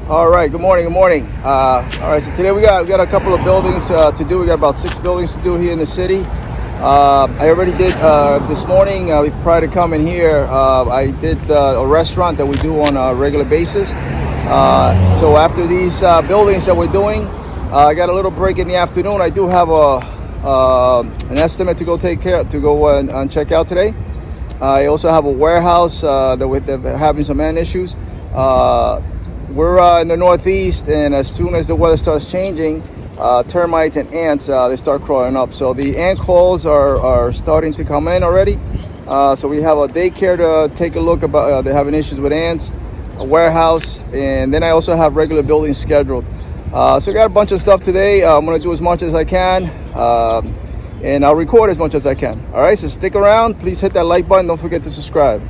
All right, good morning, good morning. All right, so today we got a couple of buildings to do. We got about 6 buildings to do here in the city. I already did this morning, prior to coming here, I did a restaurant that we do on a regular basis. So after these buildings that we're doing, I got a little break in the afternoon. I do have an estimate to go and check out today. I also have a warehouse that we're having some ant issues. We're in the Northeast, and as soon as the weather starts changing, termites and ants, they start crawling up. So the ant calls are starting to come in already. So we have a daycare to take a look about. They're having issues with ants, a warehouse, and then I also have regular buildings scheduled. So I got a bunch of stuff today. I'm going to do as much as I can, and I'll record as much as I can. All right, so stick around. Please hit that like button. Don't forget to subscribe.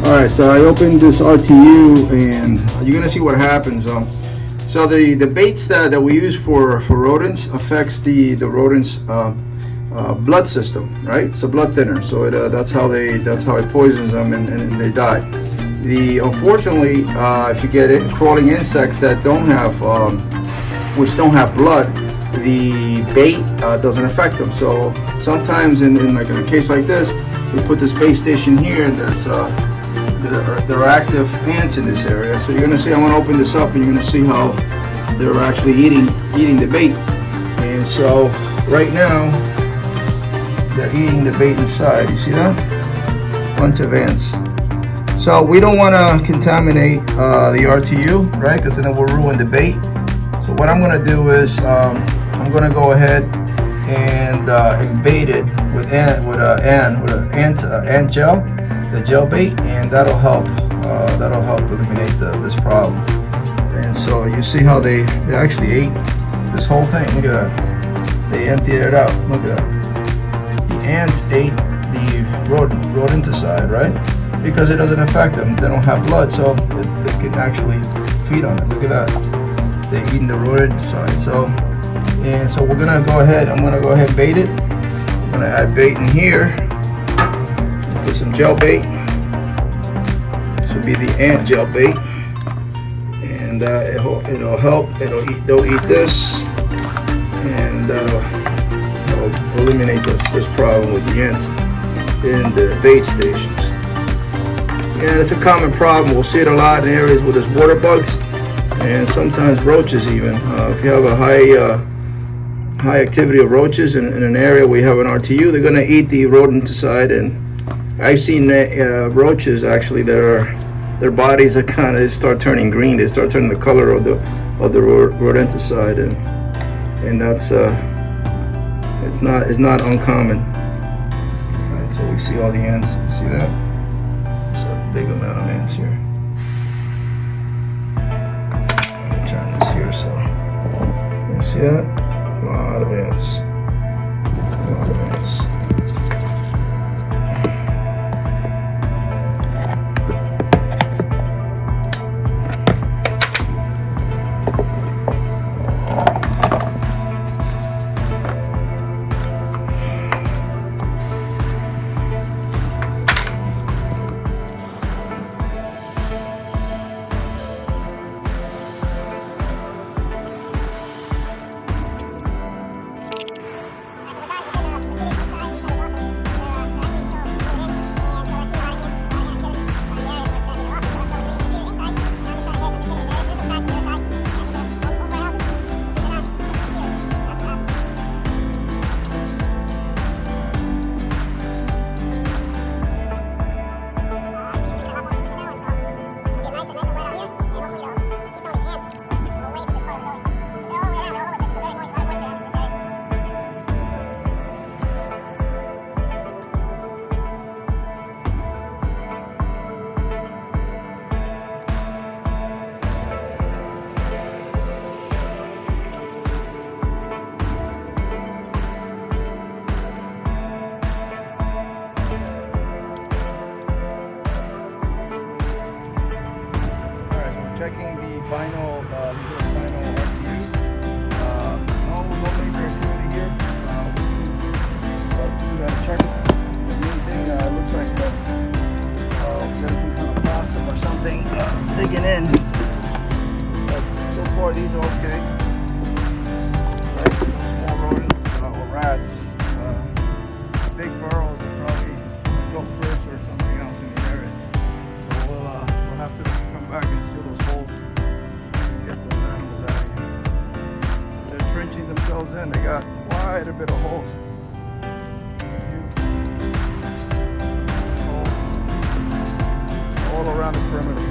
Alright, so I opened this RTU and you're gonna see what happens. So the baits that we use for rodents affects the rodents' blood system, right? It's a blood thinner, so that's how it poisons them and they die. Unfortunately, if you get crawling insects that don't have which don't have blood, the bait doesn't affect them. So sometimes in a case like this, we put this bait station here, and there are active ants in this area. So you're gonna see, I'm gonna open this up, and you're gonna see how they're actually eating the bait. And so right now they're eating the bait inside. You see that? Bunch of ants. So we don't want to contaminate the RTU, right? Because then it will ruin the bait. So what I'm gonna do is I'm gonna go ahead and bait it with ant gel, the gel bait, and that'll help eliminate this problem. And so you see how they actually ate this whole thing. Look at that. They emptied it out. Look at that. The ants ate the rodenticide, right? Because it doesn't affect them. They don't have blood, so they can actually feed on it. Look at that. They're eating the rodenticide. So we're gonna go ahead. I'm gonna go ahead and bait it. I'm gonna add bait in here. Put some gel bait. This will be the ant gel bait, and it'll help. They'll eat this, and that'll eliminate this problem with the ants in the bait stations. And it's a common problem. We'll see it a lot in areas where there's water bugs and sometimes roaches even. If you have a high activity of roaches in an area where you have an RTU, they're going to eat the rodenticide. And I've seen roaches actually that are, their bodies are kind of start turning green. They start turning the color of the rodenticide, and that's it's not uncommon. All right, so we see all the ants. See that? It's a big amount of ants here. Let me turn this here so you see that? A lot of ants. A lot of ants. Checking the final, these are the final RTUs. No major activity here. But we gotta check the main thing. Looks like we gotta do kind of possum or something digging in. But so far these are okay. Right? Small rodents or rats. Big burrows are probably gophers or something else in the area. So we'll have to come back and seal those holes and get those animals out of here. They're trenching themselves in. They got quite a bit of holes. Holes all around the perimeter.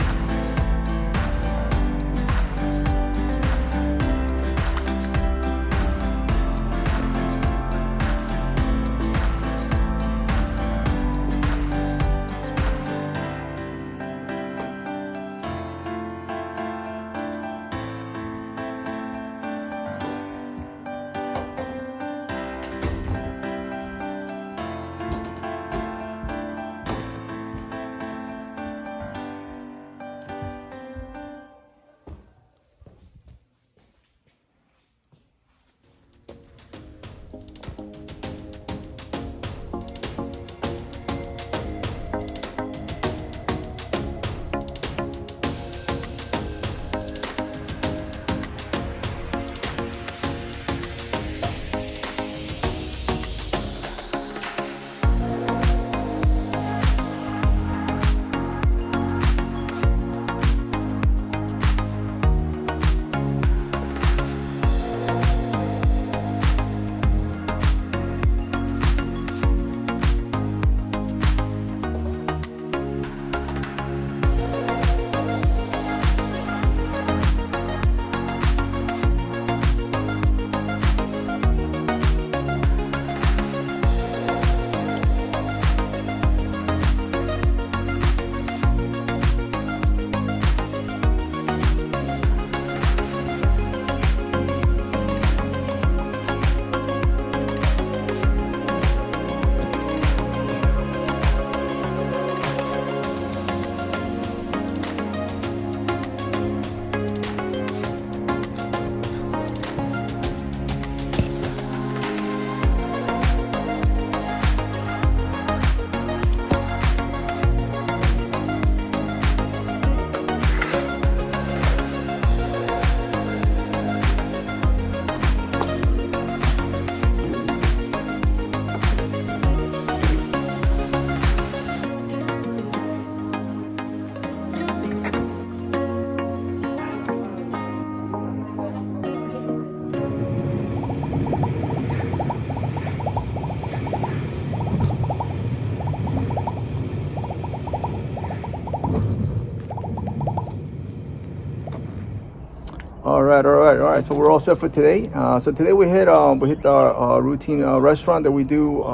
All right. So we're all set for today. So today we hit our routine restaurant that we do.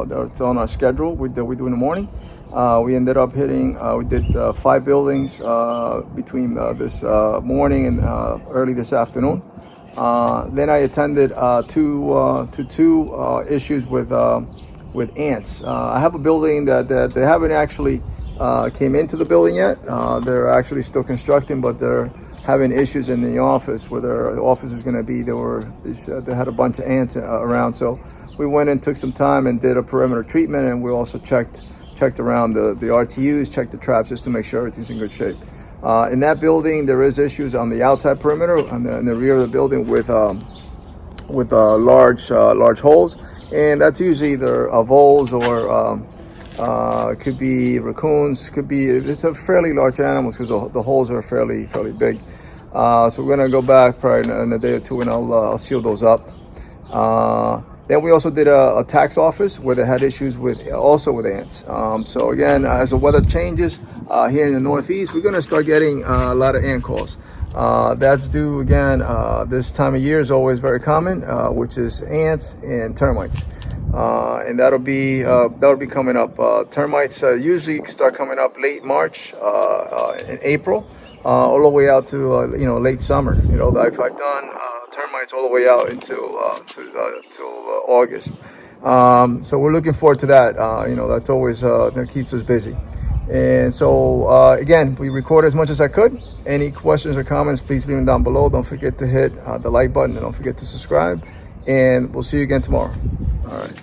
That's on our schedule. That we do in the morning. We ended up hitting. We did 5 buildings between this morning and early this afternoon. Then I attended two issues with ANTS. I have a building that they haven't actually came into the building yet. They're actually still constructing, but they're having issues in the office where their office is going to be. They had a bunch of ants around, so we went and took some time and did a perimeter treatment, and we also checked around the RTUs, checked the traps just to make sure everything's in good shape. In that building, there is issues on the outside perimeter, in the rear of the building with large holes, and that's usually either voles or could be raccoons, it's a fairly large animals because the holes are fairly big. So we're gonna go back probably in a day or two, and I'll seal those up. Then we also did a tax office where they had issues with ants. So again, as the weather changes here in the Northeast, we're gonna start getting a lot of ant calls. That's due again. This time of year is always very common, which is ants and termites. And that'll be coming up. Termites usually start coming up late March, in April, all the way out to late summer. I've done termites all the way out until August. So we're looking forward to that. That's always that keeps us busy. And so again, we recorded as much as I could. Any questions or comments, please leave them down below. Don't forget to hit the like button, and don't forget to subscribe. And we'll see you again tomorrow. All right.